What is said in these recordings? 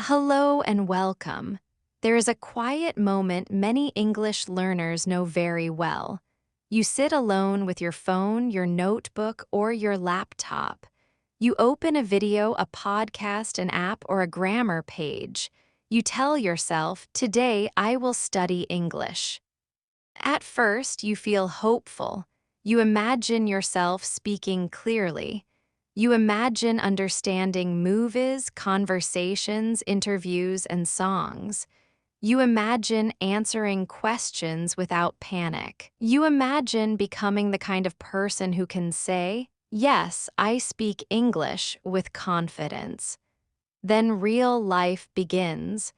Hello and welcome. There is a quiet moment many English learners know very well. You sit alone with your phone, your notebook, or your laptop. You open a video, a podcast, an app, or a grammar page. You tell yourself, "Today I will study English." At first, you feel hopeful. You imagine yourself speaking clearly. You imagine understanding movies, conversations, interviews, and songs. You imagine answering questions without panic. You imagine becoming the kind of person who can say, "Yes, I speak English," with confidence. Then real life begins.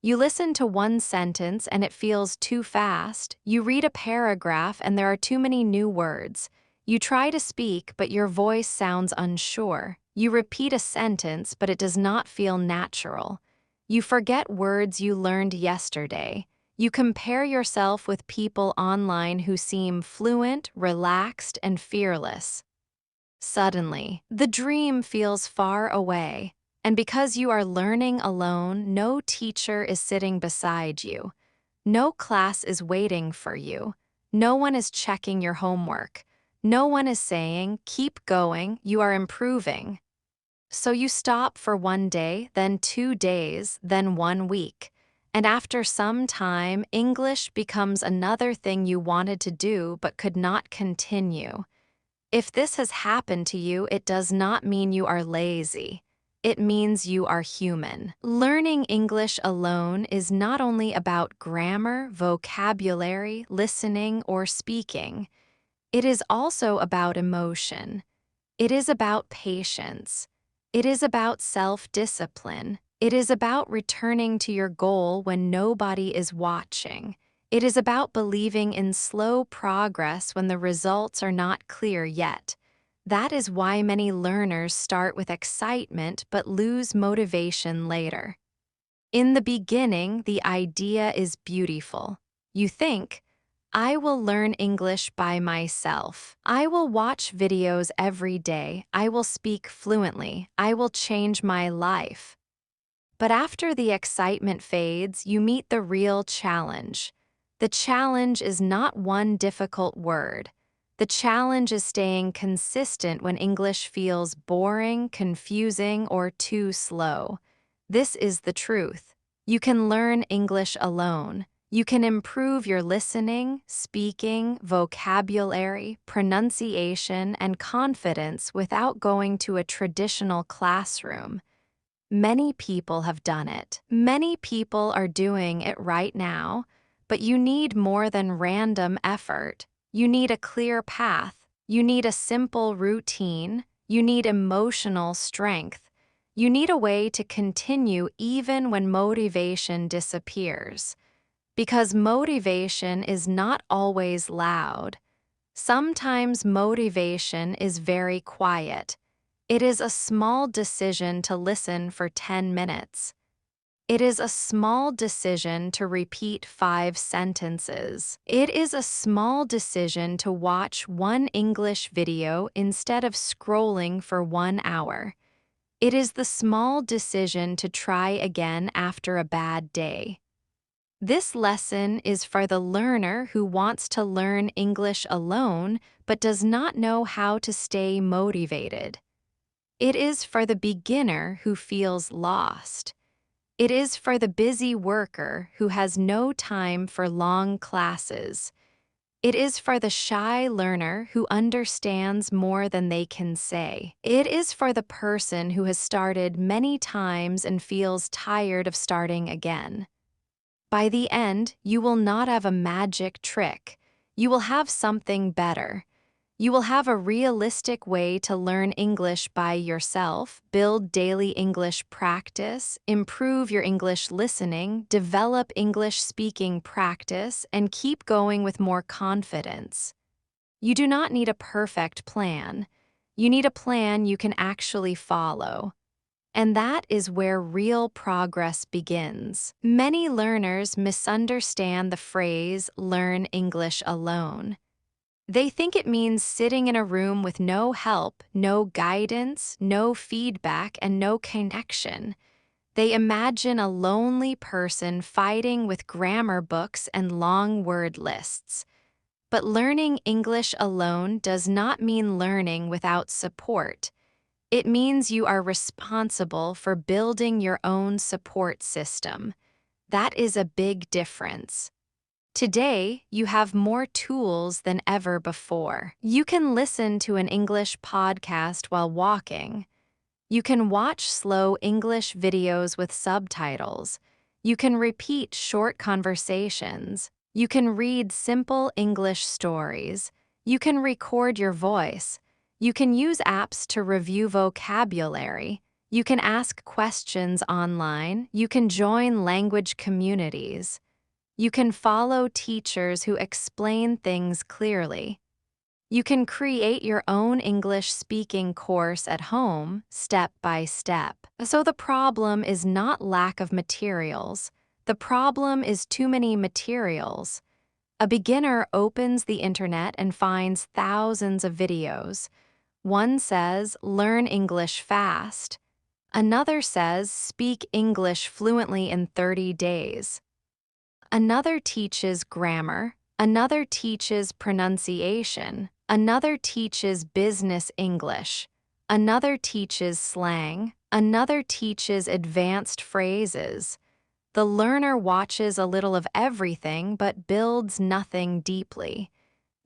You listen to one sentence and it feels too fast. You read a paragraph and there are too many new words. You try to speak, but your voice sounds unsure. You repeat a sentence, but it does not feel natural. You forget words you learned yesterday. You compare yourself with people online who seem fluent, relaxed, and fearless. Suddenly, the dream feels far away. And because you are learning alone, no teacher is sitting beside you. No class is waiting for you. No one is checking your homework. No one is saying, "Keep going, you are improving." So you stop for one day, then 2 days, then 1 week. And after some time, English becomes another thing you wanted to do but could not continue. If this has happened to you, it does not mean you are lazy. It means you are human. Learning English alone is not only about grammar, vocabulary, listening, or speaking. It is also about emotion. It is about patience. It is about self-discipline. It is about returning to your goal when nobody is watching. It is about believing in slow progress when the results are not clear yet. That is why many learners start with excitement but lose motivation later. In the beginning, the idea is beautiful. You think, "I will learn English by myself. I will watch videos every day. I will speak fluently. I will change my life." But after the excitement fades, you meet the real challenge. The challenge is not one difficult word. The challenge is staying consistent when English feels boring, confusing, or too slow. This is the truth. You can learn English alone. You can improve your listening, speaking, vocabulary, pronunciation, and confidence without going to a traditional classroom. Many people have done it. Many people are doing it right now, but you need more than random effort. You need a clear path. You need a simple routine. You need emotional strength. You need a way to continue even when motivation disappears. Because motivation is not always loud. Sometimes motivation is very quiet. It is a small decision to listen for 10 minutes. It is a small decision to repeat 5 sentences. It is a small decision to watch one English video instead of scrolling for 1 hour. It is the small decision to try again after a bad day. This lesson is for the learner who wants to learn English alone but does not know how to stay motivated. It is for the beginner who feels lost. It is for the busy worker who has no time for long classes. It is for the shy learner who understands more than they can say. It is for the person who has started many times and feels tired of starting again. By the end, you will not have a magic trick. You will have something better. You will have a realistic way to learn English by yourself, build daily English practice, improve your English listening, develop English speaking practice, and keep going with more confidence. You do not need a perfect plan. You need a plan you can actually follow. And that is where real progress begins. Many learners misunderstand the phrase "learn English alone." They think it means sitting in a room with no help, no guidance, no feedback, and no connection. They imagine a lonely person fighting with grammar books and long word lists. But learning English alone does not mean learning without support. It means you are responsible for building your own support system. That is a big difference. Today, you have more tools than ever before. You can listen to an English podcast while walking. You can watch slow English videos with subtitles. You can repeat short conversations. You can read simple English stories. You can record your voice. You can use apps to review vocabulary. You can ask questions online. You can join language communities. You can follow teachers who explain things clearly. You can create your own English speaking course at home, step by step. So the problem is not lack of materials. The problem is too many materials. A beginner opens the internet and finds thousands of videos. One says, learn English fast. Another says, speak English fluently in 30 days. Another teaches grammar. Another teaches pronunciation. Another teaches business English. Another teaches slang. Another teaches advanced phrases. The learner watches a little of everything but builds nothing deeply.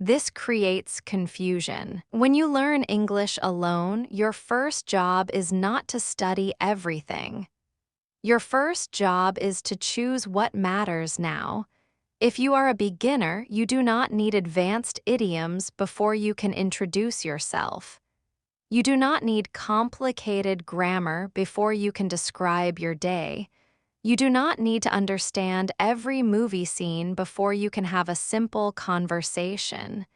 This creates confusion. When you learn English alone, your first job is not to study everything. Your first job is to choose what matters now. If you are a beginner, you do not need advanced idioms before you can introduce yourself. You do not need complicated grammar before you can describe your day. You do not need to understand every movie scene before you can have a simple conversation.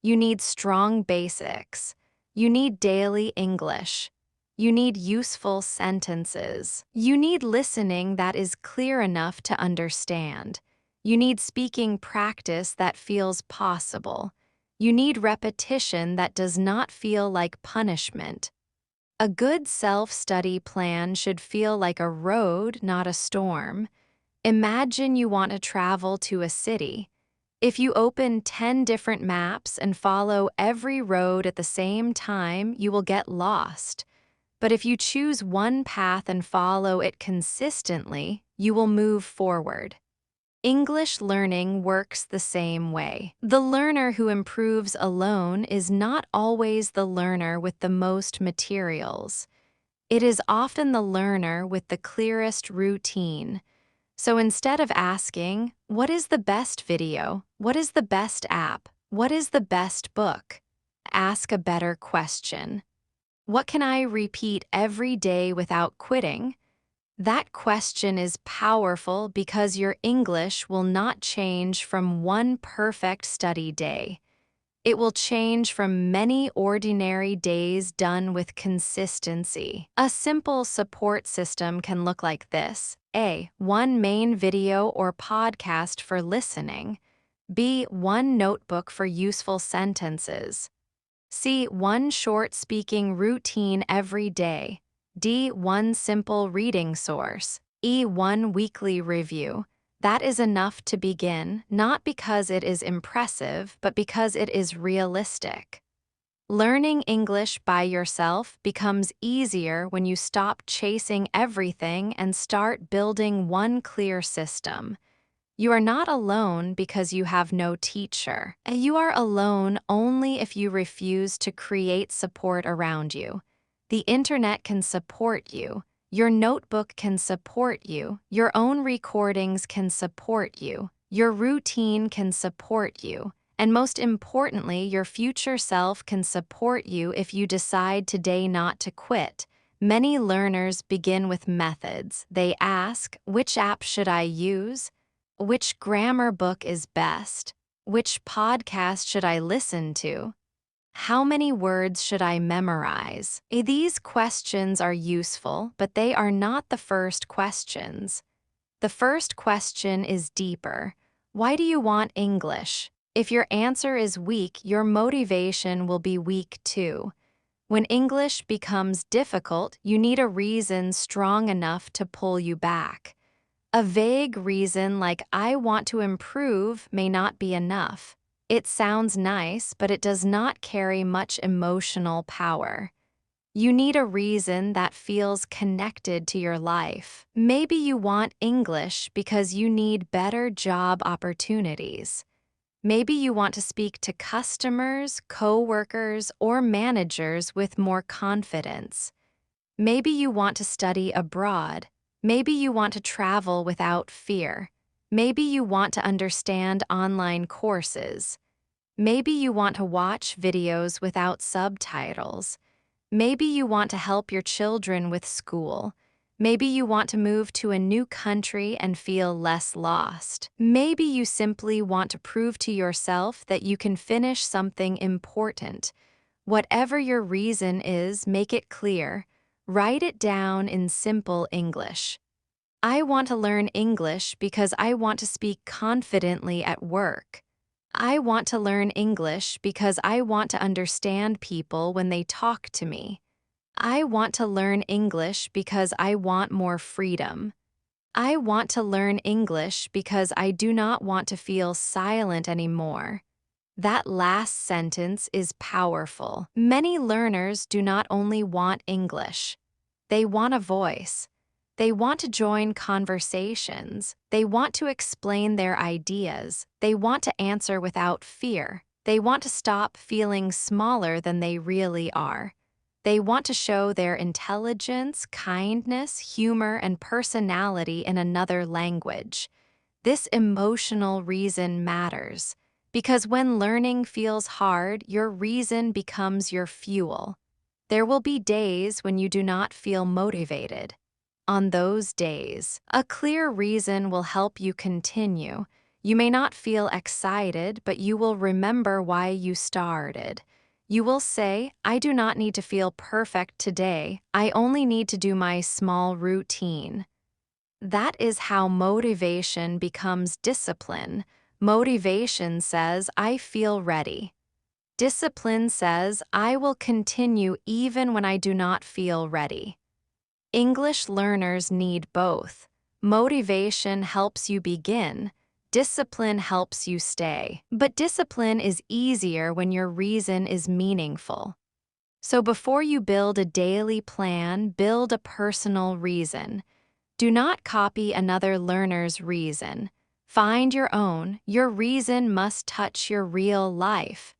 You need strong basics. You need daily English. You need useful sentences. You need listening that is clear enough to understand. You need speaking practice that feels possible. You need repetition that does not feel like punishment. A good self-study plan should feel like a road, not a storm. Imagine you want to travel to a city. If you open 10 different maps and follow every road at the same time, you will get lost. But if you choose one path and follow it consistently, you will move forward. English learning works the same way. The learner who improves alone is not always the learner with the most materials. It is often the learner with the clearest routine. So instead of asking, what is the best video? What is the best app? What is the best book? Ask a better question. What can I repeat every day without quitting? That question is powerful because your English will not change from one perfect study day. It will change from many ordinary days done with consistency. A simple support system can look like this. A. One main video or podcast for listening. B. One notebook for useful sentences. C. One short speaking routine every day. D. One simple reading source. E. One weekly review. That is enough to begin, not because it is impressive, but because it is realistic. Learning English by yourself becomes easier when you stop chasing everything and start building one clear system. You are not alone because you have no teacher. You are alone only if you refuse to create support around you. The internet can support you. Your notebook can support you. Your own recordings can support you. Your routine can support you. And most importantly, your future self can support you if you decide today not to quit. Many learners begin with methods. They ask, which app should I use? Which grammar book is best? Which podcast should I listen to? How many words should I memorize? These questions are useful, but they are not the first questions. The first question is deeper. Why do you want English? If your answer is weak, your motivation will be weak too. When English becomes difficult, you need a reason strong enough to pull you back. A vague reason like "I want to improve" may not be enough. It sounds nice, but it does not carry much emotional power. You need a reason that feels connected to your life. Maybe you want English because you need better job opportunities. Maybe you want to speak to customers, coworkers, or managers with more confidence. Maybe you want to study abroad. Maybe you want to travel without fear. Maybe you want to understand online courses. Maybe you want to watch videos without subtitles. Maybe you want to help your children with school. Maybe you want to move to a new country and feel less lost. Maybe you simply want to prove to yourself that you can finish something important. Whatever your reason is, make it clear. Write it down in simple English. I want to learn English because I want to speak confidently at work. I want to learn English because I want to understand people when they talk to me. I want to learn English because I want more freedom. I want to learn English because I do not want to feel silent anymore. That last sentence is powerful. Many learners do not only want English. They want a voice. They want to join conversations. They want to explain their ideas. They want to answer without fear. They want to stop feeling smaller than they really are. They want to show their intelligence, kindness, humor, and personality in another language. This emotional reason matters, because when learning feels hard, your reason becomes your fuel. There will be days when you do not feel motivated. On those days, a clear reason will help you continue. You may not feel excited, but you will remember why you started. You will say, "I do not need to feel perfect today. I only need to do my small routine." That is how motivation becomes discipline. Motivation says, "I feel ready." Discipline says, "I will continue even when I do not feel ready." English learners need both. Motivation helps you begin. Discipline helps you stay. But discipline is easier when your reason is meaningful. So before you build a daily plan, build a personal reason. Do not copy another learner's reason. Find your own. Your reason must touch your real life.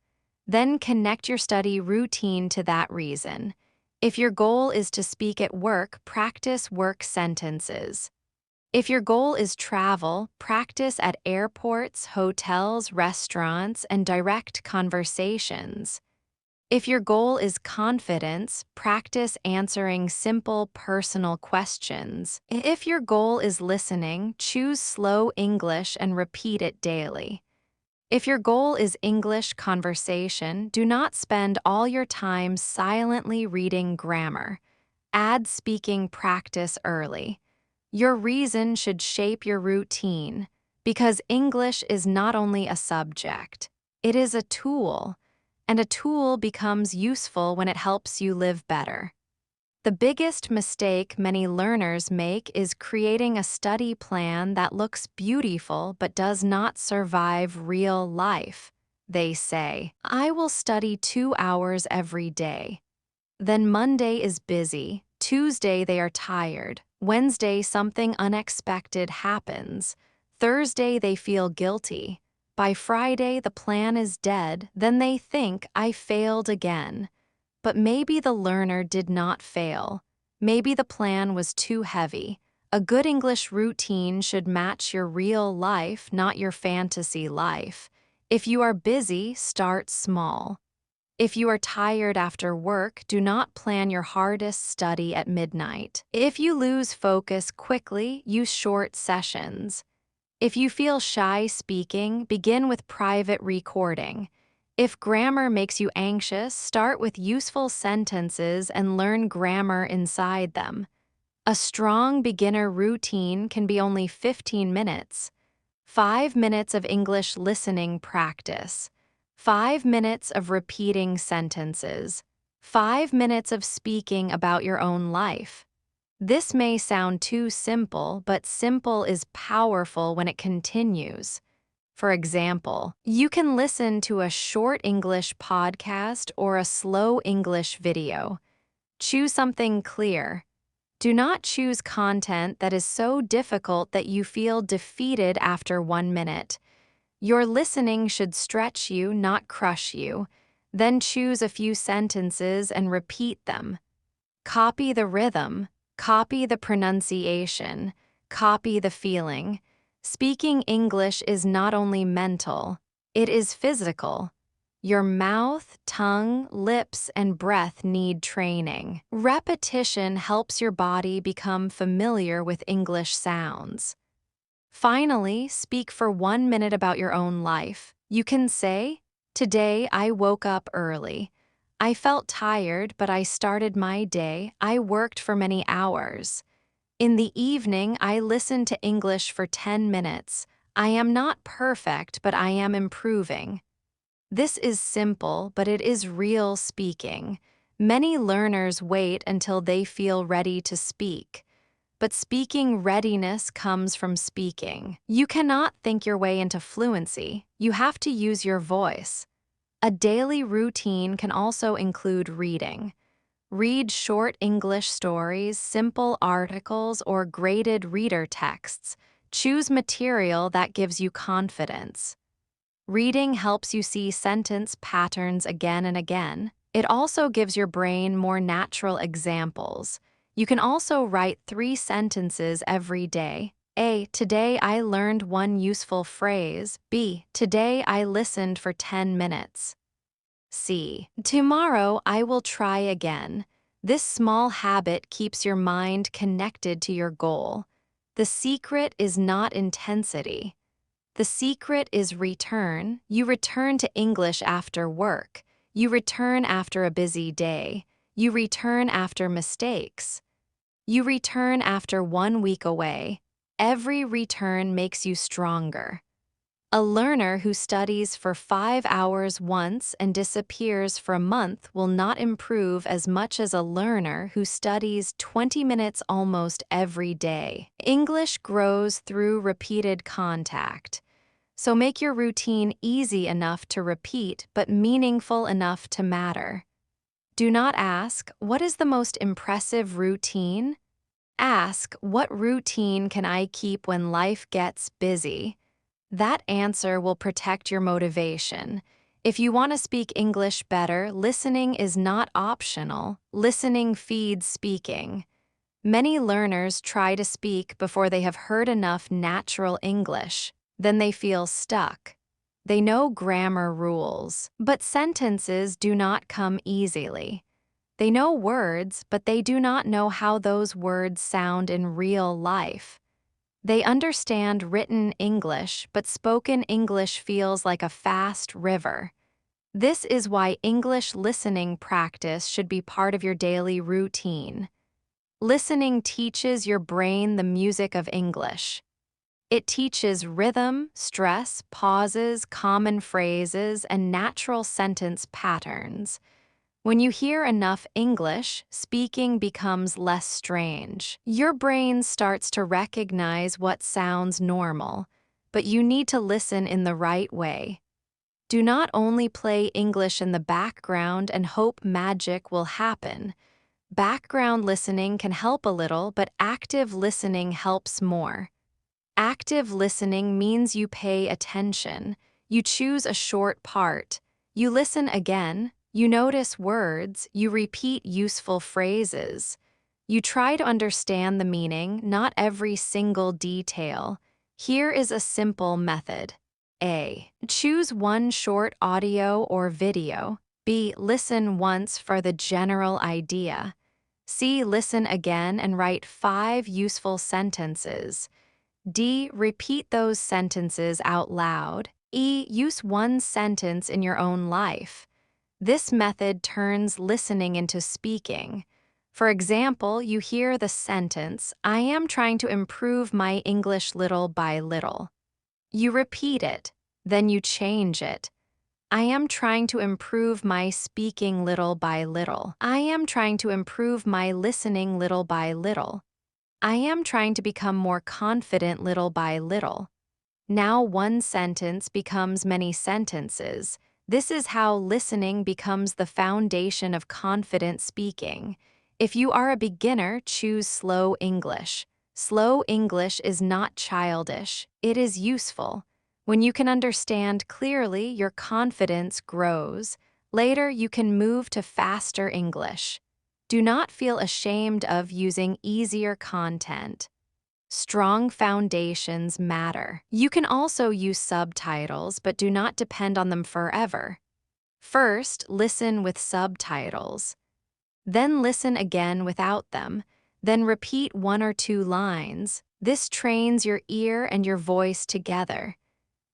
Then connect your study routine to that reason. If your goal is to speak at work, practice work sentences. If your goal is travel, practice at airports, hotels, restaurants, and direct conversations. If your goal is confidence, practice answering simple personal questions. If your goal is listening, choose slow English and repeat it daily. If your goal is English conversation, do not spend all your time silently reading grammar. Add speaking practice early. Your reason should shape your routine, because English is not only a subject, it is a tool. And a tool becomes useful when it helps you live better. The biggest mistake many learners make is creating a study plan that looks beautiful but does not survive real life. They say, "I will study 2 hours every day." Then Monday is busy, Tuesday they are tired, Wednesday something unexpected happens, Thursday they feel guilty. By Friday, the plan is dead, then they think, "I failed again." But maybe the learner did not fail. Maybe the plan was too heavy. A good English routine should match your real life, not your fantasy life. If you are busy, start small. If you are tired after work, do not plan your hardest study at midnight. If you lose focus quickly, use short sessions. If you feel shy speaking, begin with private recording. If grammar makes you anxious, start with useful sentences and learn grammar inside them. A strong beginner routine can be only 15 minutes. 5 minutes of English listening practice. 5 minutes of repeating sentences. 5 minutes of speaking about your own life. This may sound too simple, but simple is powerful when it continues. For example, you can listen to a short English podcast or a slow English video. Choose something clear. Do not choose content that is so difficult that you feel defeated after 1 minute. Your listening should stretch you, not crush you. Then choose a few sentences and repeat them. Copy the rhythm, copy the pronunciation, copy the feeling. Speaking English is not only mental, it is physical. Your mouth, tongue, lips, and breath need training. Repetition helps your body become familiar with English sounds. Finally, speak for 1 minute about your own life. You can say, "Today I woke up early. I felt tired, but I started my day. I worked for many hours. In the evening, I listened to English for 10 minutes. I am not perfect, but I am improving." This is simple, but it is real speaking. Many learners wait until they feel ready to speak. But speaking readiness comes from speaking. You cannot think your way into fluency. You have to use your voice. A daily routine can also include reading. Read short English stories, simple articles, or graded reader texts. Choose material that gives you confidence. Reading helps you see sentence patterns again and again. It also gives your brain more natural examples. You can also write 3 sentences every day. A. Today I learned one useful phrase. B. Today I listened for 10 minutes. C. Tomorrow I will try again. This small habit keeps your mind connected to your goal. The secret is not intensity. The secret is return. You return to English after work. You return after a busy day. You return after mistakes. You return after 1 week away. Every return makes you stronger. A learner who studies for 5 hours once and disappears for a month will not improve as much as a learner who studies 20 minutes almost every day. English grows through repeated contact. So make your routine easy enough to repeat but meaningful enough to matter. Do not ask, "What is the most impressive routine?" Ask, "What routine can I keep when life gets busy?" That answer will protect your motivation. If you want to speak English better, listening is not optional. Listening feeds speaking. Many learners try to speak before they have heard enough natural English. Then they feel stuck. They know grammar rules, but sentences do not come easily. They know words, but they do not know how those words sound in real life. They understand written English, but spoken English feels like a fast river. This is why English listening practice should be part of your daily routine. Listening teaches your brain the music of English. It teaches rhythm, stress, pauses, common phrases, and natural sentence patterns. When you hear enough English, speaking becomes less strange. Your brain starts to recognize what sounds normal, but you need to listen in the right way. Do not only play English in the background and hope magic will happen. Background listening can help a little, but active listening helps more. Active listening means you pay attention. You choose a short part. You listen again. You notice words. You repeat useful phrases. You try to understand the meaning, not every single detail. Here is a simple method. A. Choose one short audio or video. B. Listen once for the general idea. C. Listen again and write 5 useful sentences. D. Repeat those sentences out loud. E. Use one sentence in your own life. This method turns listening into speaking. For example, you hear the sentence, "I am trying to improve my English little by little." You repeat it, then you change it. I am trying to improve my speaking little by little. I am trying to improve my listening little by little. I am trying to become more confident little by little. Now one sentence becomes many sentences. This is how listening becomes the foundation of confident speaking. If you are a beginner, choose slow English. Slow English is not childish, it is useful. When you can understand clearly, your confidence grows. Later, you can move to faster English. Do not feel ashamed of using easier content. Strong foundations matter. You can also use subtitles, but do not depend on them forever. First, listen with subtitles. Then listen again without them. Then repeat one or two lines. This trains your ear and your voice together.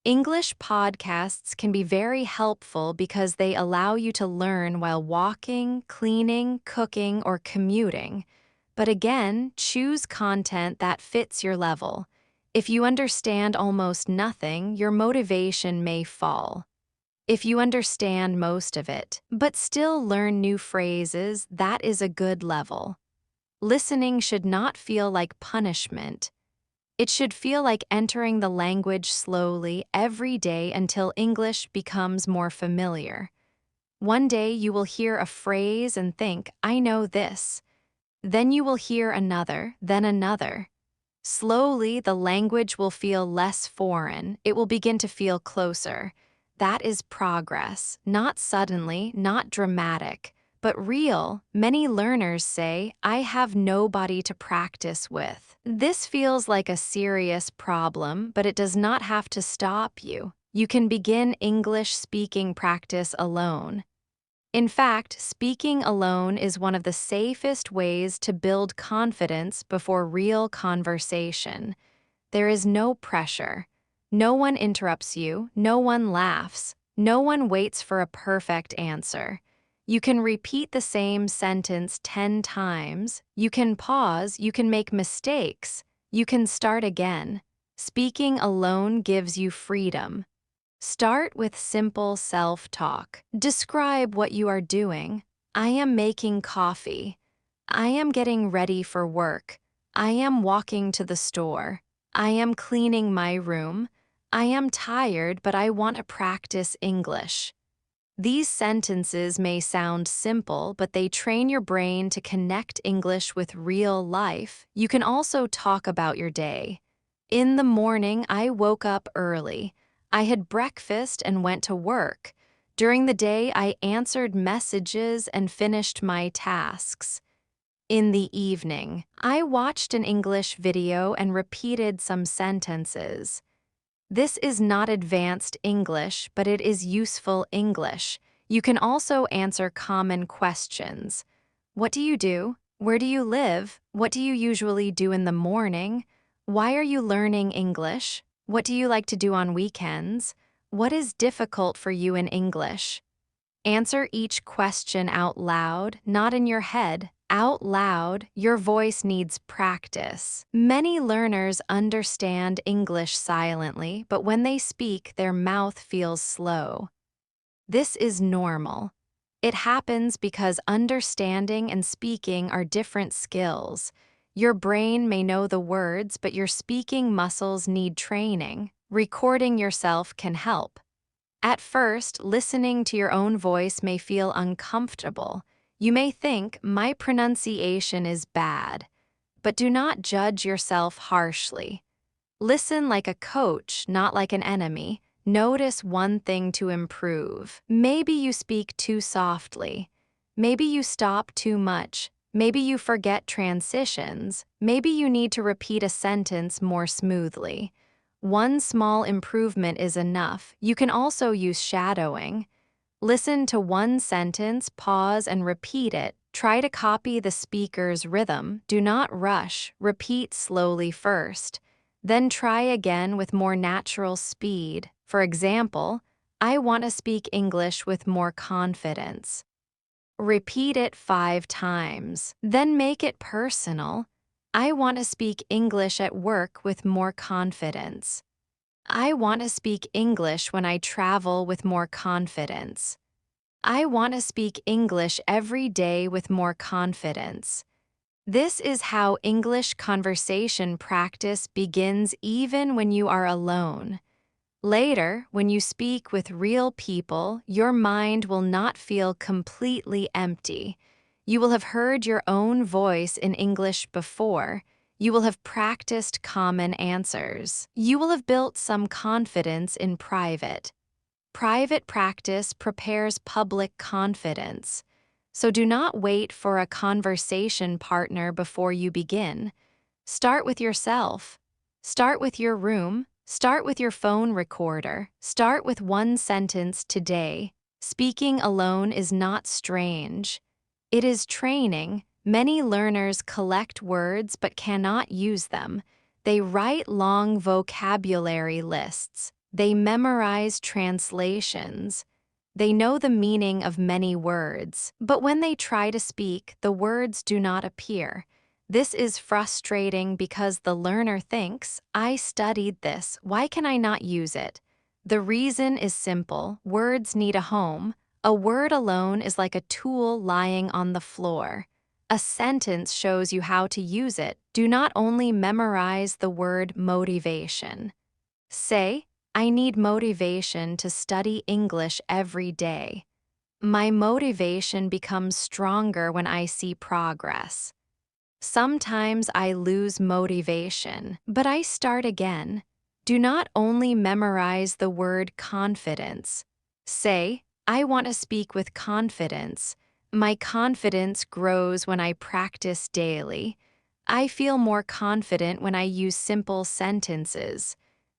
English podcasts can be very helpful because they allow you to learn while walking, cleaning, cooking, or commuting. But again, choose content that fits your level. If you understand almost nothing, your motivation may fall. If you understand most of it, but still learn new phrases, that is a good level. Listening should not feel like punishment. It should feel like entering the language slowly every day until English becomes more familiar. One day you will hear a phrase and think, I know this. Then you will hear another, then another. Slowly, the language will feel less foreign. It will begin to feel closer. That is progress, not suddenly, not dramatic, but real. Many learners say, I have nobody to practice with. This feels like a serious problem, but it does not have to stop you. You can begin English speaking practice alone. In fact, speaking alone is one of the safest ways to build confidence before real conversation. There is no pressure. No one interrupts you, no one laughs, no one waits for a perfect answer. You can repeat the same sentence 10 times, you can pause, you can make mistakes, you can start again. Speaking alone gives you freedom. Start with simple self-talk. Describe what you are doing. I am making coffee. I am getting ready for work. I am walking to the store. I am cleaning my room. I am tired, but I want to practice English. These sentences may sound simple, but they train your brain to connect English with real life. You can also talk about your day. In the morning, I woke up early. I had breakfast and went to work. During the day, I answered messages and finished my tasks. In the evening, I watched an English video and repeated some sentences. This is not advanced English, but it is useful English. You can also answer common questions. What do you do? Where do you live? What do you usually do in the morning? Why are you learning English? What do you like to do on weekends? What is difficult for you in English? Answer each question out loud, not in your head. Out loud, your voice needs practice. Many learners understand English silently, but when they speak, their mouth feels slow. This is normal. It happens because understanding and speaking are different skills. Your brain may know the words, but your speaking muscles need training. Recording yourself can help. At first, listening to your own voice may feel uncomfortable. You may think, my pronunciation is bad. But do not judge yourself harshly. Listen like a coach, not like an enemy. Notice one thing to improve. Maybe you speak too softly. Maybe you stop too much. Maybe you forget transitions. Maybe you need to repeat a sentence more smoothly. One small improvement is enough. You can also use shadowing. Listen to one sentence, pause, and repeat it. Try to copy the speaker's rhythm. Do not rush. Repeat slowly first. Then try again with more natural speed. For example, I want to speak English with more confidence. Repeat it 5 times. Then make it personal. I want to speak English at work with more confidence. I want to speak English when I travel with more confidence. I want to speak English every day with more confidence. This is how English conversation practice begins even when you are alone. Later, when you speak with real people, your mind will not feel completely empty. You will have heard your own voice in English before. You will have practiced common answers. You will have built some confidence in private. Private practice prepares public confidence. So do not wait for a conversation partner before you begin. Start with yourself. Start with your room. Start with your phone recorder. Start with one sentence today. Speaking alone is not strange. It is training. Many learners collect words but cannot use them. They write long vocabulary lists. They memorize translations. They know the meaning of many words, but when they try to speak, the words do not appear. This is frustrating because the learner thinks, I studied this, why can I not use it? The reason is simple: words need a home. A word alone is like a tool lying on the floor. A sentence shows you how to use it. Do not only memorize the word motivation. Say, I need motivation to study English every day. My motivation becomes stronger when I see progress. Sometimes I lose motivation, but I start again. Do not only memorize the word confidence. Say, I want to speak with confidence. My confidence grows when I practice daily. I feel more confident when I use simple sentences.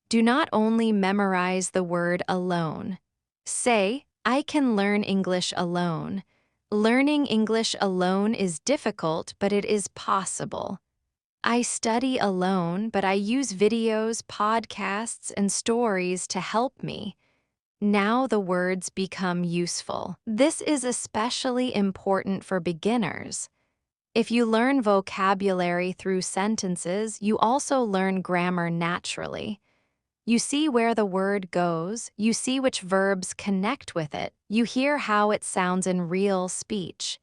Do not only memorize the word alone. Say, I can learn English alone. Learning English alone is difficult, but it is possible. I study alone, but I use videos, podcasts, and stories to help me. Now the words become useful. This is especially important for beginners. If you learn vocabulary through sentences, you also learn grammar naturally. You see where the word goes, you see which verbs connect with it, you hear how it sounds in real speech.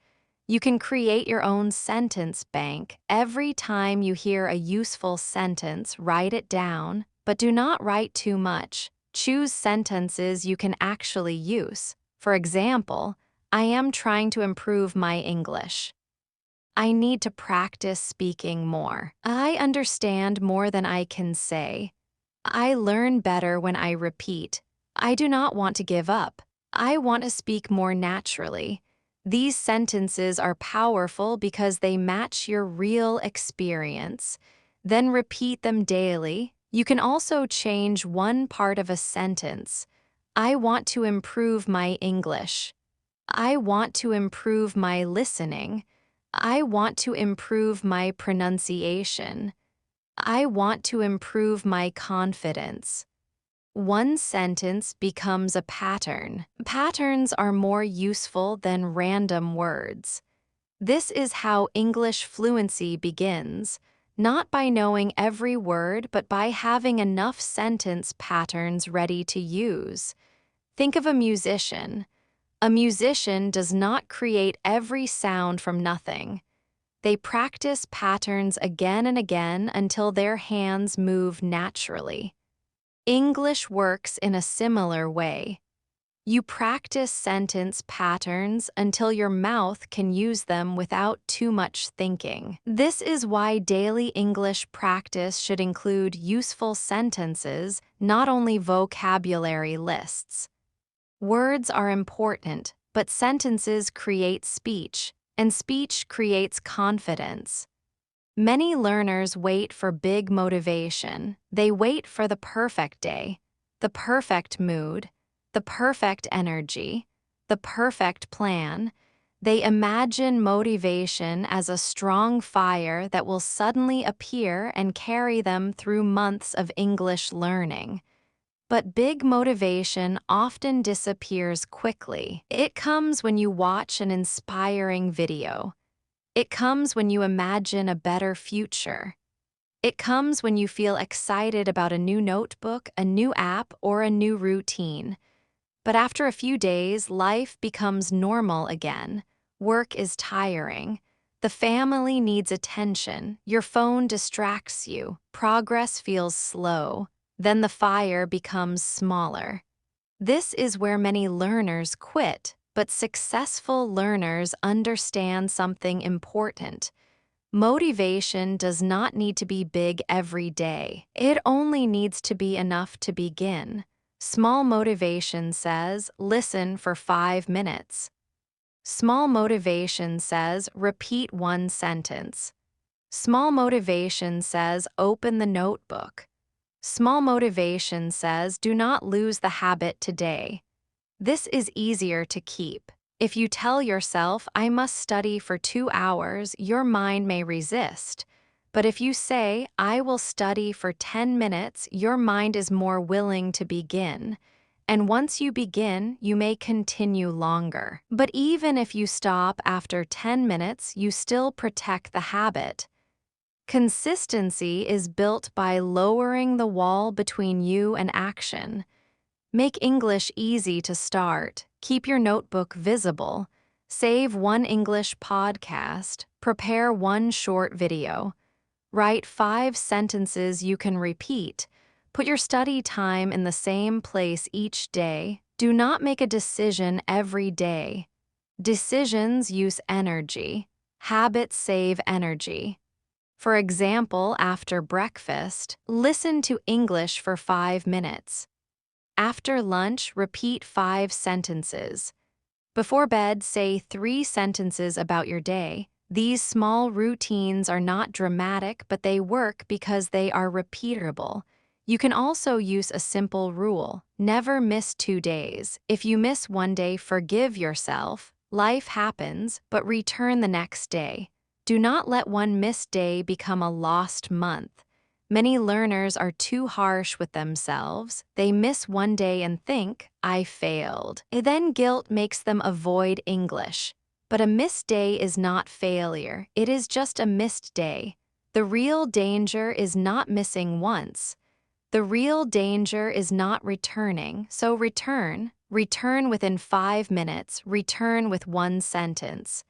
You can create your own sentence bank. Every time you hear a useful sentence, write it down, but do not write too much. Choose sentences you can actually use. For example, I am trying to improve my English. I need to practice speaking more. I understand more than I can say. I learn better when I repeat. I do not want to give up. I want to speak more naturally. These sentences are powerful because they match your real experience. Then repeat them daily. You can also change one part of a sentence. I want to improve my English. I want to improve my listening. I want to improve my pronunciation. I want to improve my confidence. One sentence becomes a pattern. Patterns are more useful than random words. This is how English fluency begins, not by knowing every word, but by having enough sentence patterns ready to use. Think of a musician. A musician does not create every sound from nothing. They practice patterns again and again until their hands move naturally. English works in a similar way. You practice sentence patterns until your mouth can use them without too much thinking. This is why daily English practice should include useful sentences, not only vocabulary lists. Words are important, but sentences create speech, and speech creates confidence. Many learners wait for big motivation. They wait for the perfect day, the perfect mood, the perfect energy, the perfect plan. They imagine motivation as a strong fire that will suddenly appear and carry them through months of English learning. But big motivation often disappears quickly. It comes when you watch an inspiring video. It comes when you imagine a better future. It comes when you feel excited about a new notebook, a new app, or a new routine. But after a few days, life becomes normal again. Work is tiring. The family needs attention. Your phone distracts you. Progress feels slow. Then the fire becomes smaller. This is where many learners quit, but successful learners understand something important. Motivation does not need to be big every day. It only needs to be enough to begin. Small motivation says, listen for 5 minutes. Small motivation says, repeat one sentence. Small motivation says, open the notebook. Small motivation says, do not lose the habit today. This is easier to keep. If you tell yourself, I must study for 2 hours, your mind may resist. But if you say, I will study for 10 minutes, your mind is more willing to begin. And once you begin, you may continue longer. But even if you stop after 10 minutes, you still protect the habit. Consistency is built by lowering the wall between you and action. Make English easy to start. Keep your notebook visible. Save one English podcast. Prepare one short video. Write 5 sentences you can repeat. Put your study time in the same place each day. Do not make a decision every day. Decisions use energy. Habits save energy. For example, after breakfast, listen to English for 5 minutes. After lunch, repeat 5 sentences. Before bed, say 3 sentences about your day. These small routines are not dramatic, but they work because they are repeatable. You can also use a simple rule: never miss 2 days. If you miss one day, forgive yourself. Life happens, but return the next day. Do not let one missed day become a lost month. Many learners are too harsh with themselves. They miss one day and think, I failed. Then guilt makes them avoid English. But a missed day is not failure. It is just a missed day. The real danger is not missing once. The real danger is not returning. So return. Return within 5 minutes. Return with one sentence.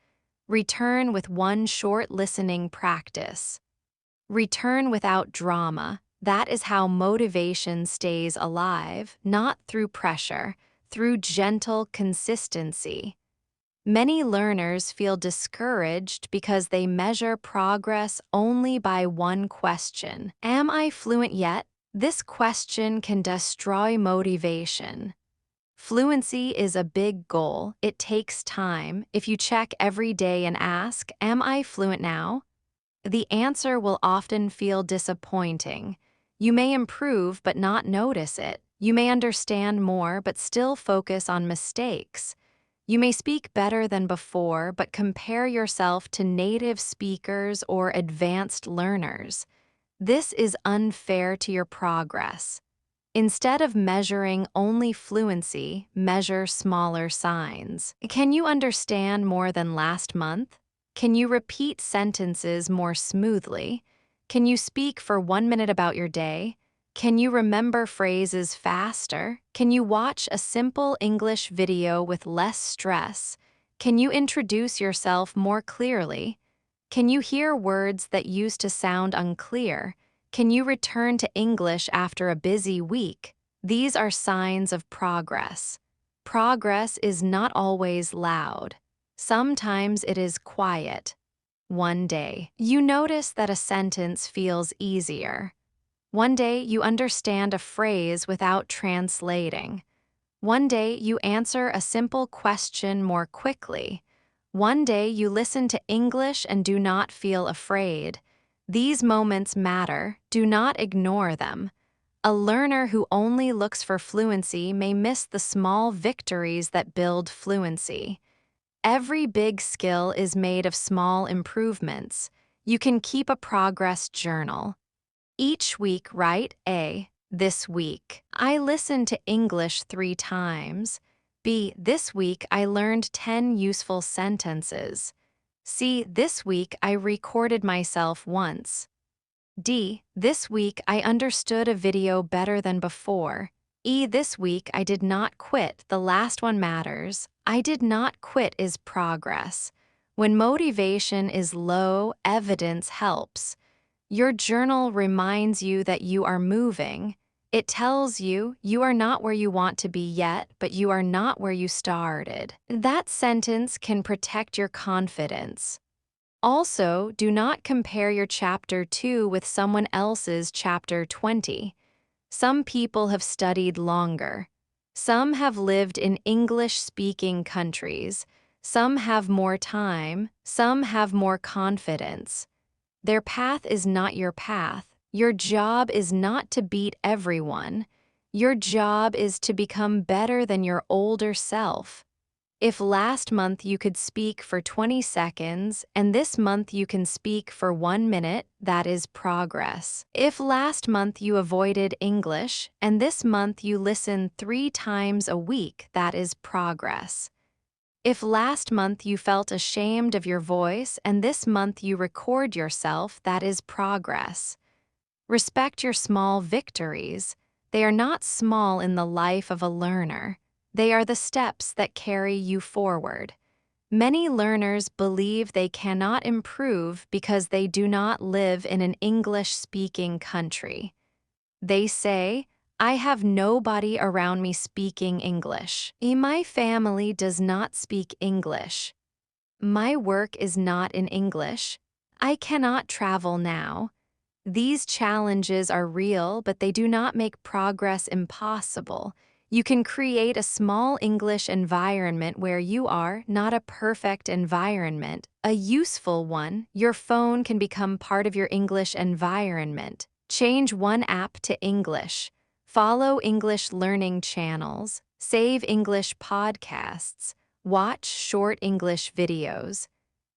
Return with one short listening practice. Return without drama. That is how motivation stays alive, not through pressure, through gentle consistency. Many learners feel discouraged because they measure progress only by one question. Am I fluent yet? This question can destroy motivation. Fluency is a big goal. It takes time. If you check every day and ask, am I fluent now? The answer will often feel disappointing. You may improve but not notice it. You may understand more but still focus on mistakes. You may speak better than before but compare yourself to native speakers or advanced learners. This is unfair to your progress. Instead of measuring only fluency, measure smaller signs. Can you understand more than last month? Can you repeat sentences more smoothly? Can you speak for 1 minute about your day? Can you remember phrases faster? Can you watch a simple English video with less stress? Can you introduce yourself more clearly? Can you hear words that used to sound unclear? Can you return to English after a busy week? These are signs of progress. Progress is not always loud. Sometimes it is quiet. One day, you notice that a sentence feels easier. One day, you understand a phrase without translating. One day, you answer a simple question more quickly. One day, you listen to English and do not feel afraid. These moments matter. Do not ignore them. A learner who only looks for fluency may miss the small victories that build fluency. Every big skill is made of small improvements. You can keep a progress journal. Each week, write A. This week, I listened to English 3 times. B. This week, I learned 10 useful sentences. C. This week, I recorded myself once. D. This week I understood a video better than before. E. This week I did not quit. The last one matters. I did not quit is progress. When motivation is low, evidence helps. Your journal reminds you that you are moving. It tells you you are not where you want to be yet, but you are not where you started. That sentence can protect your confidence. Also, do not compare your chapter 2 with someone else's chapter 20. Some people have studied longer. Some have lived in English-speaking countries. Some have more time. Some have more confidence. Their path is not your path. Your job is not to beat everyone. Your job is to become better than your older self. If last month you could speak for 20 seconds and this month you can speak for 1 minute, that is progress. If last month you avoided English and this month you listen 3 times a week, that is progress. If last month you felt ashamed of your voice and this month you record yourself, that is progress. Respect your small victories. They are not small in the life of a learner. They are the steps that carry you forward. Many learners believe they cannot improve because they do not live in an English-speaking country. They say, I have nobody around me speaking English. My family does not speak English. My work is not in English. I cannot travel now. These challenges are real, but they do not make progress impossible. You can create a small English environment where you are, not a perfect environment, a useful one. Your phone can become part of your English environment. Change one app to English. Follow English learning channels. Save English podcasts. Watch short English videos.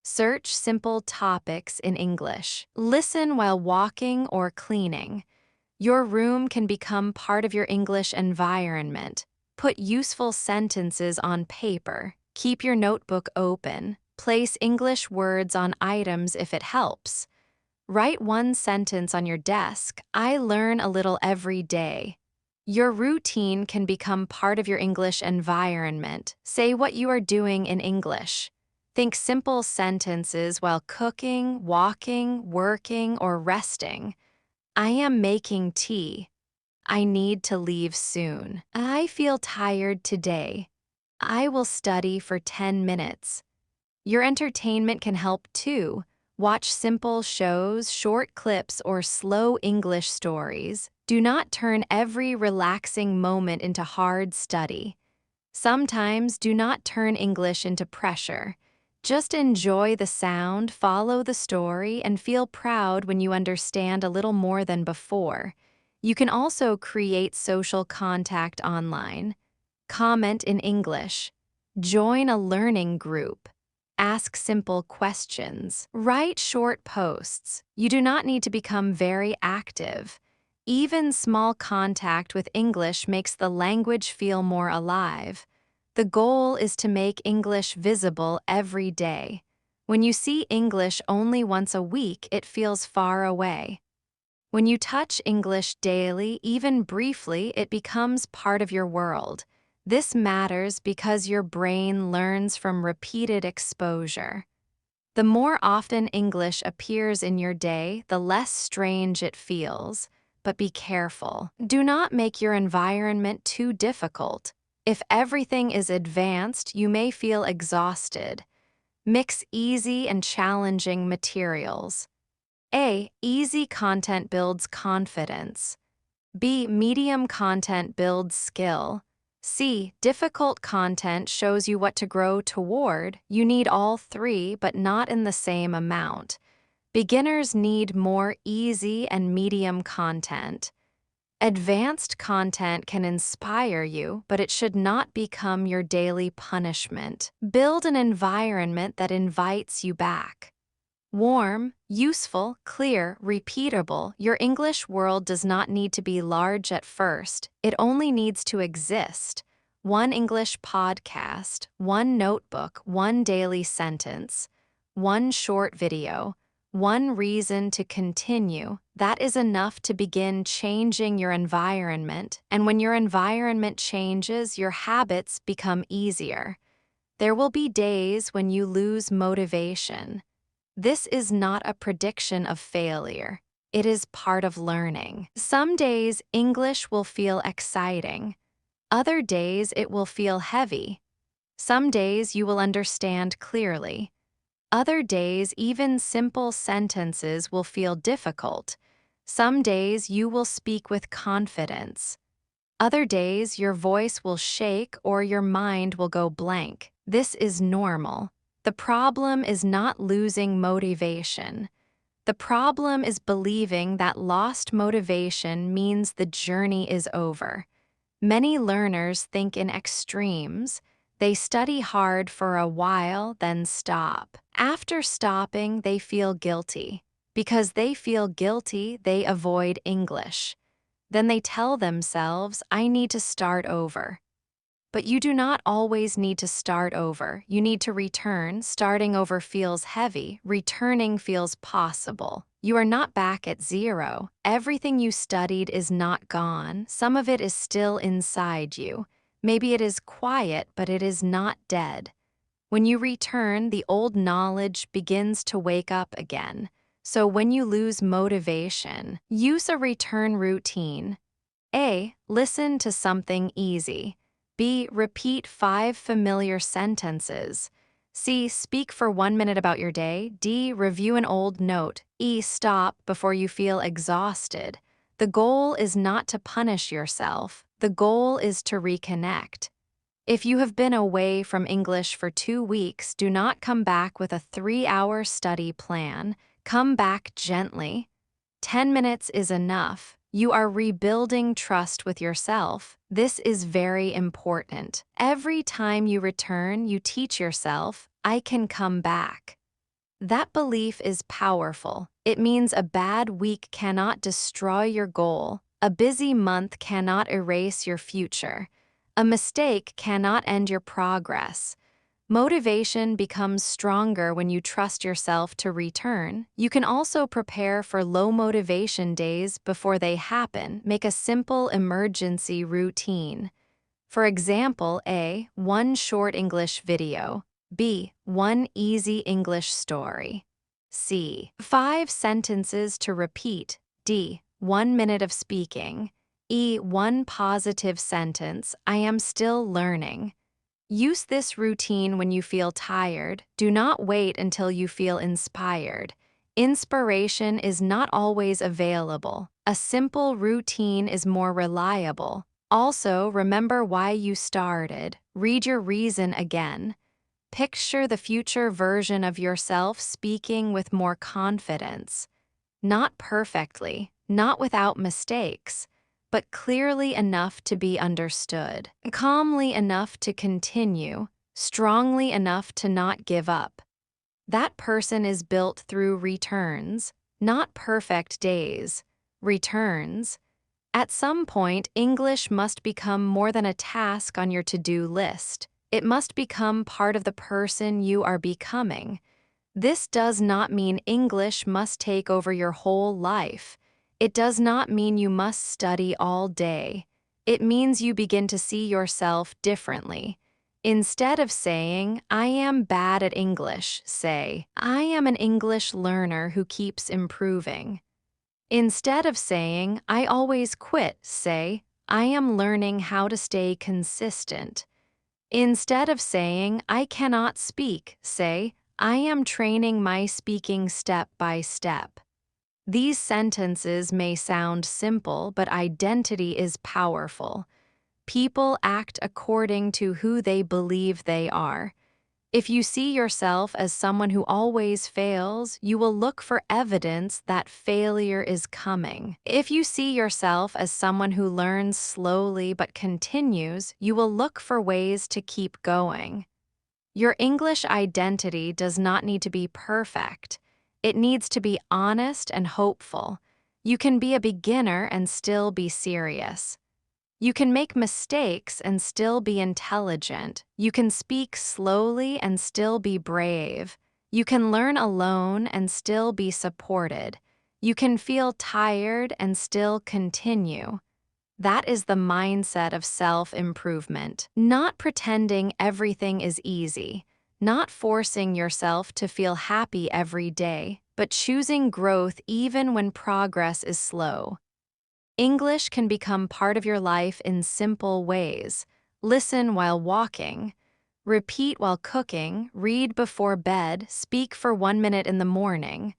Search simple topics in English. Listen while walking or cleaning. Your room can become part of your English environment. Put useful sentences on paper. Keep your notebook open. Place English words on items if it helps. Write one sentence on your desk. I learn a little every day. Your routine can become part of your English environment. Say what you are doing in English. Think simple sentences while cooking, walking, working, or resting. I am making tea. I need to leave soon. I feel tired today. I will study for 10 minutes. Your entertainment can help too. Watch simple shows, short clips, or slow English stories. Do not turn every relaxing moment into hard study. Sometimes do not turn English into pressure. Just enjoy the sound, follow the story, and feel proud when you understand a little more than before. You can also create social contact online. Comment in English. Join a learning group. Ask simple questions. Write short posts. You do not need to become very active. Even small contact with English makes the language feel more alive. The goal is to make English visible every day. When you see English only once a week, it feels far away. When you touch English daily, even briefly, it becomes part of your world. This matters because your brain learns from repeated exposure. The more often English appears in your day, the less strange it feels. But be careful. Do not make your environment too difficult. If everything is advanced, you may feel exhausted. Mix easy and challenging materials. A. Easy content builds confidence. B. Medium content builds skill. C. Difficult content shows you what to grow toward. You need all three, but not in the same amount. Beginners need more easy and medium content. Advanced content can inspire you, but it should not become your daily punishment. Build an environment that invites you back. Warm, useful, clear, repeatable, your English world does not need to be large at first. It only needs to exist. One English podcast, one notebook, one daily sentence, one short video, one reason to continue. That is enough to begin changing your environment, and when your environment changes, your habits become easier. There will be days when you lose motivation. This is not a prediction of failure. It is part of learning. Some days English will feel exciting. Other days it will feel heavy. Some days you will understand clearly. Other days even simple sentences will feel difficult. Some days you will speak with confidence. Other days your voice will shake or your mind will go blank. This is normal. The problem is not losing motivation. The problem is believing that lost motivation means the journey is over. Many learners think in extremes. They study hard for a while, then stop. After stopping, they feel guilty. Because they feel guilty, they avoid English. Then they tell themselves, I need to start over. But you do not always need to start over. You need to return. Starting over feels heavy. Returning feels possible. You are not back at zero. Everything you studied is not gone. Some of it is still inside you. Maybe it is quiet, but it is not dead. When you return, the old knowledge begins to wake up again. So when you lose motivation, use a return routine. A. Listen to something easy. B. Repeat 5 familiar sentences. C. Speak for 1 minute about your day. D. Review an old note. E. Stop before you feel exhausted. The goal is not to punish yourself. The goal is to reconnect. If you have been away from English for 2 weeks, do not come back with a 3-hour study plan. Come back gently. 10 minutes is enough. You are rebuilding trust with yourself. This is very important. Every time you return, you teach yourself, I can come back. That belief is powerful. It means a bad week cannot destroy your goal. A busy month cannot erase your future. A mistake cannot end your progress. Motivation becomes stronger when you trust yourself to return. You can also prepare for low motivation days before they happen. Make a simple emergency routine. For example, A. 1 short English video. B. 1 easy English story. C. 5 sentences to repeat. D. 1 minute of speaking. E. 1 positive sentence. I am still learning. Use this routine when you feel tired. Do not wait until you feel inspired. Inspiration is not always available. A simple routine is more reliable. Also, remember why you started. Read your reason again. Picture the future version of yourself speaking with more confidence. Not perfectly, not without mistakes, but clearly enough to be understood, calmly enough to continue, strongly enough to not give up. That person is built through returns, not perfect days. Returns. At some point, English must become more than a task on your to-do list. It must become part of the person you are becoming. This does not mean English must take over your whole life. It does not mean you must study all day. It means you begin to see yourself differently. Instead of saying, I am bad at English, say, I am an English learner who keeps improving. Instead of saying, I always quit, say, I am learning how to stay consistent. Instead of saying, I cannot speak, say, I am training my speaking step by step. These sentences may sound simple, but identity is powerful. People act according to who they believe they are. If you see yourself as someone who always fails, you will look for evidence that failure is coming. If you see yourself as someone who learns slowly but continues, you will look for ways to keep going. Your English identity does not need to be perfect. It needs to be honest and hopeful. You can be a beginner and still be serious. You can make mistakes and still be intelligent. You can speak slowly and still be brave. You can learn alone and still be supported. You can feel tired and still continue. That is the mindset of self-improvement. Not pretending everything is easy, not forcing yourself to feel happy every day, but choosing growth even when progress is slow. English can become part of your life in simple ways. Listen while walking, repeat while cooking, read before bed, speak for 1 minute in the morning.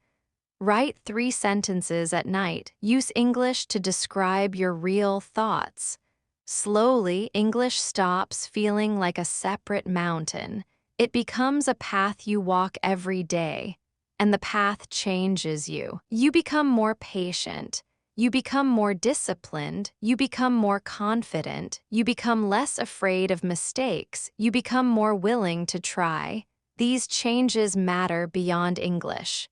Write 3 sentences at night. Use English to describe your real thoughts. Slowly, English stops feeling like a separate mountain. It becomes a path you walk every day, and the path changes you. You become more patient. You become more disciplined. You become more confident. You become less afraid of mistakes. You become more willing to try. These changes matter beyond English.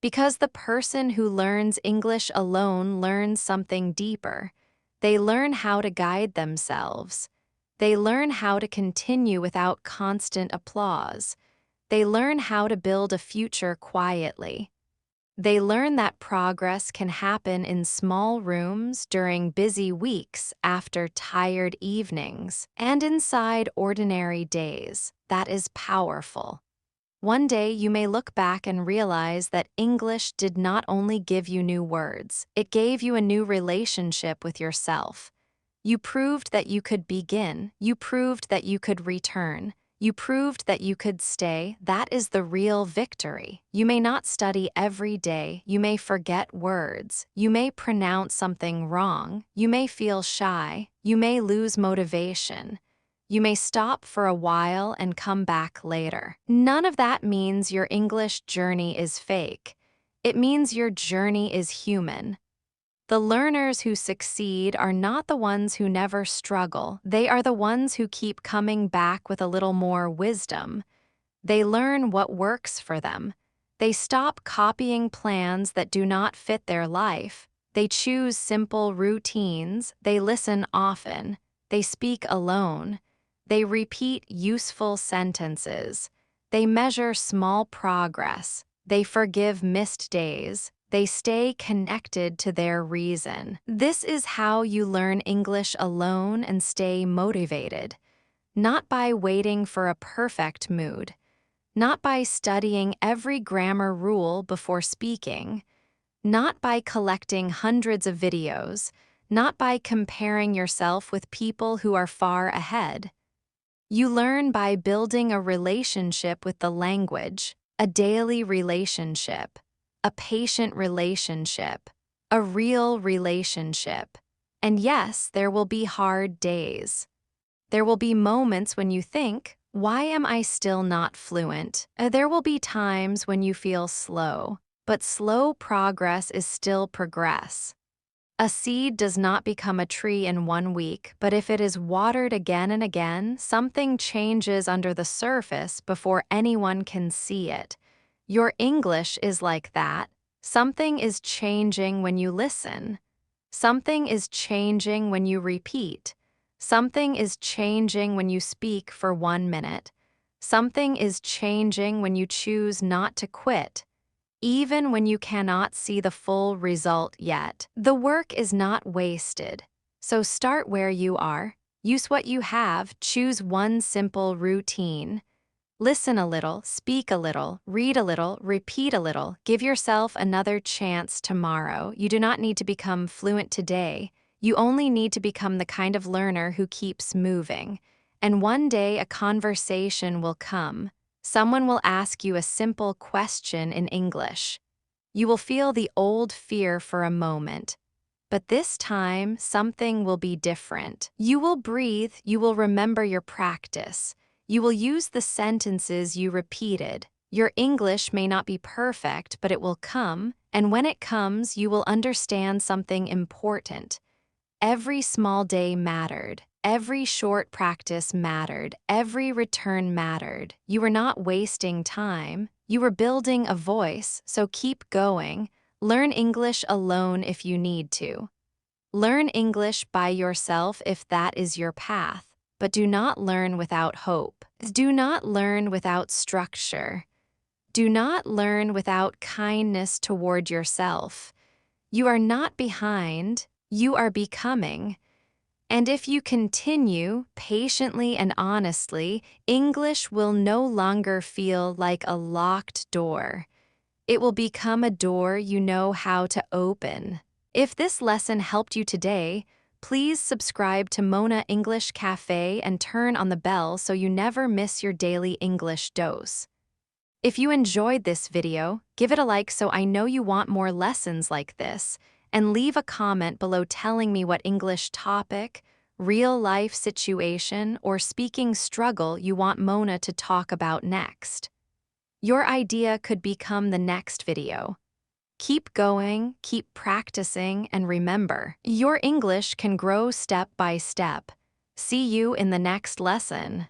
Because the person who learns English alone learns something deeper. They learn how to guide themselves. They learn how to continue without constant applause. They learn how to build a future quietly. They learn that progress can happen in small rooms during busy weeks after tired evenings and inside ordinary days. That is powerful. One day you may look back and realize that English did not only give you new words, it gave you a new relationship with yourself. You proved that you could begin, you proved that you could return, you proved that you could stay. That is the real victory. You may not study every day, you may forget words, you may pronounce something wrong, you may feel shy, you may lose motivation. You may stop for a while and come back later. None of that means your English journey is fake. It means your journey is human. The learners who succeed are not the ones who never struggle. They are the ones who keep coming back with a little more wisdom. They learn what works for them. They stop copying plans that do not fit their life. They choose simple routines. They listen often. They speak alone. They repeat useful sentences. They measure small progress. They forgive missed days. They stay connected to their reason. This is how you learn English alone and stay motivated. Not by waiting for a perfect mood. Not by studying every grammar rule before speaking. Not by collecting hundreds of videos. Not by comparing yourself with people who are far ahead. You learn by building a relationship with the language, a daily relationship, a patient relationship, a real relationship. And yes, there will be hard days. There will be moments when you think, why am I still not fluent? There will be times when you feel slow, but slow progress is still progress. A seed does not become a tree in 1 week, but if it is watered again and again, something changes under the surface before anyone can see it. Your English is like that. Something is changing when you listen. Something is changing when you repeat. Something is changing when you speak for 1 minute. Something is changing when you choose not to quit. Even when you cannot see the full result yet, the work is not wasted. So start where you are. Use what you have. Choose one simple routine. Listen a little, speak a little, read a little, repeat a little. Give yourself another chance tomorrow. You do not need to become fluent today. You only need to become the kind of learner who keeps moving. And one day a conversation will come. Someone will ask you a simple question in English. You will feel the old fear for a moment. But this time, something will be different. You will breathe, you will remember your practice. You will use the sentences you repeated. Your English may not be perfect, but it will come, and when it comes, you will understand something important. Every small day mattered. Every short practice mattered. Every return mattered. You were not wasting time. You were building a voice, so keep going. Learn English alone if you need to. Learn English by yourself if that is your path, but do not learn without hope. Do not learn without structure. Do not learn without kindness toward yourself. You are not behind, you are becoming. And if you continue patiently and honestly, English will no longer feel like a locked door. It will become a door you know how to open. If this lesson helped you today, please subscribe to Mona English Cafe and turn on the bell so you never miss your daily English dose. If you enjoyed this video, give it a like so I know you want more lessons like this, and leave a comment below telling me what English topic, real-life situation, or speaking struggle you want Mona to talk about next. Your idea could become the next video. Keep going, keep practicing, and remember, your English can grow step by step. See you in the next lesson.